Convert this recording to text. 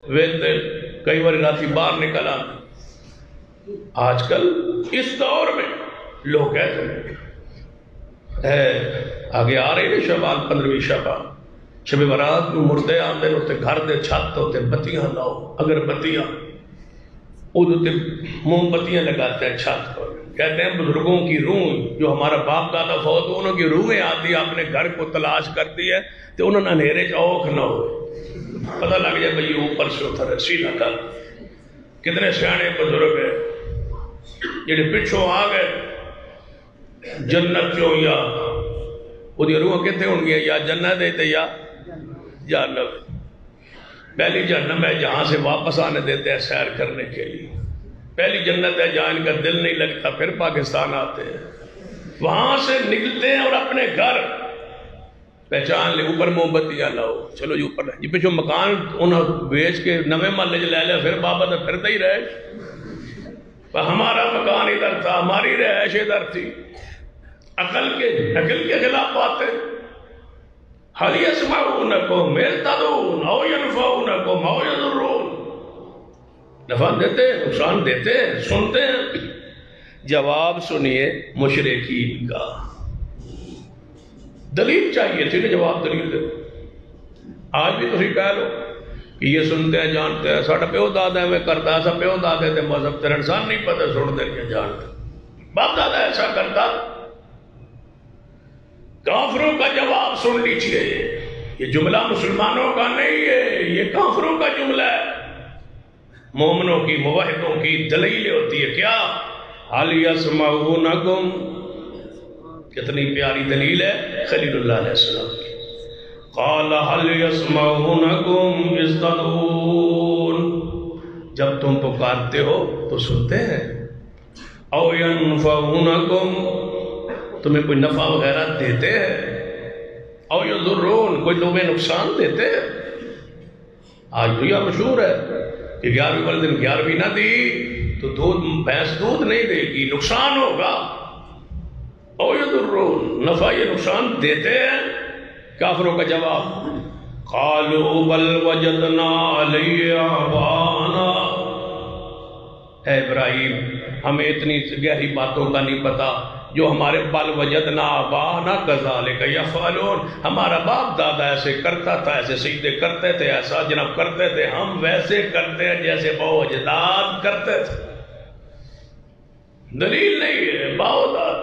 ویندے کئی بار راتی باہر نکل آتے. آج کل اس دور میں لوگ کہتے ہیں آگے آ رہی ہے شوال 15ویں شبان شب برات کو مردے آمدے ہوتے گھر دے چھت ہوتے بتیاں لاؤ اگر بتیاں ادھر موم بتیاں لگاتے ہیں چھت پر. کہتے ہیں بزرگوں کی روح جو ہمارا باپ دادا فوت ہو انہوں کی روحیں آتی اپنے گھر کو تلاش کرتی ہے تو انہوں نے اندھیرے چوک نہ ہوئے پتہ لگ جائے بھئی اوپر سے اتر سیدھا کر. کتنے سیانے بزرگ ہیں جڑے پچھوں آ گئے جنت چوں یا وہ روح کتنے ہوں گے یا جنت دیتے یا جہنم. پہلی جہنم ہے جہاں سے واپس آنے دیتے ہیں سیر کرنے کے لیے. پہلی جنت ہے جہاں ان کا دل نہیں لگتا پھر پاکستان آتے ہیں وہاں سے نکلتے ہیں اور اپنے گھر پہچان لے اوپر موم بتیاں لاؤ چلو جی اوپر جی پچھو مکان انہوں بیچ کے نوے محلے لے لے پھر بابا تو پھرتا ہی رہے. ہمارا مکان ادھر تھا ہماری رہائش ادھر تھی. عقل کے خلاف باتیں. هل يسمعونكم يهتدون او ينفعونكم او يضرون. نفع دیتے نقصان دیتے سنتے ہیں. جواب سنیے مشرکین کا. دلیل چاہیے تھی نا جواب دلیل دے. آج بھی تسی کہہ لو کہ یہ سنتے ہیں جانتے ہیں ساڑھا پیو دادا میں کرتا ایسا پیو دادے تھے مذہب تیرے انسان نہیں پتہ سنتے ہیں جانتے باپ دادا ایسا کرتا. کافروں کا جواب سن لیجئے. یہ جملہ مسلمانوں کا نہیں ہے یہ کافروں کا جملہ ہے. مومنوں کی موحدوں کی دلیل ہوتی ہے کیا حل یسمعونکم. کتنی پیاری دلیل ہے خلیل اللہ علیہ السلام کی. قال حل یسمعونکم اذ تدعون. جب تم پکارتے ہو تو سنتے ہیں. او ینفعونکم تمہیں کوئی نفع وغیرہ دیتے ہیں. او یضرون کوئی تمہیں نقصان دیتے ہیں. آج تو یہ مشہور ہے کہ 11ویں والے دن 11ویں نہ دی تو بھینس دودھ نہیں دے گی نقصان ہوگا. او یضرون نفع یہ نقصان دیتے ہیں. کافروں کا جواب قالوا بل وجدنا علی آبانا. اے ابراہیم ہمیں اتنی گہری باتوں کا نہیں پتا جو ہمارے بل وجدنا آبانا کذالک یفعلون. ہمارا باپ دادا ایسے کرتا تھا ایسے سجدے کرتے تھے ایسا جناب کرتے تھے ہم ویسے کرتے ہیں جیسے باو اجداد کرتے تھے. دلیل نہیں ہے باو داد